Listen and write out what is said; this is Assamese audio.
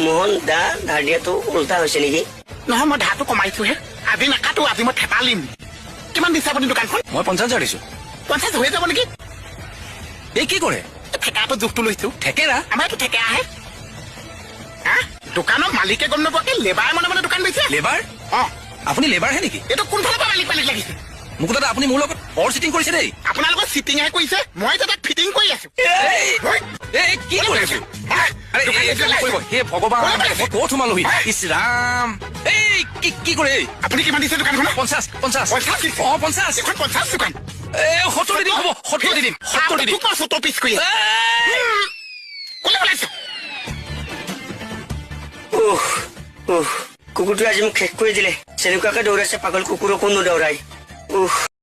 মোহন দা ধাৰ দিয়াটো উল্টা হৈছে নেকি? নহয় মই ধাৰটো কমাইছোহে আজি নাকাটো আজি মই থেতালিম কিমান দিছে আপুনি দোকানখন মই 50,000 দিছো 50 হৈ যাব নেকি এই কি কৰে ঠেকাটো জোখটো লৈছো ঠেকেৰা আমাৰ এইটো ঠেকে আহে দোকানৰ মালিকে গম নোপোৱাকে লেবাৰ মানে দোকান লৈছে লেবাৰ আপুনি লেবাৰহে নেকি এইটো কোনফালৰ পৰা মালিক লাগিছে মোক দাদা আপুনি মোৰ লগত অৰ চিটিং কৰিছে দেই আপোনালোকৰ চিটিংহে কৰিছে মই তাক ফিটিং কৰি আছো এই কি কৰি আছো হে ভগৱান মই ক'ত সোমালোহি ইছ ৰাম এই কি কৰে আপুনি কিমান দিছে দোকানখনত 50 50 এখন 50 দোকান 70 দি দিম হ'ব 70 দি দিম 70 দি দিম পিছ কৰি ওলাইছে কুকুৰটোৱে আজি মোক শেষ কৰি দিলে যেনেকুৱাকে দৌৰাইছে পাগল কুকুৰকো নদৌৰাই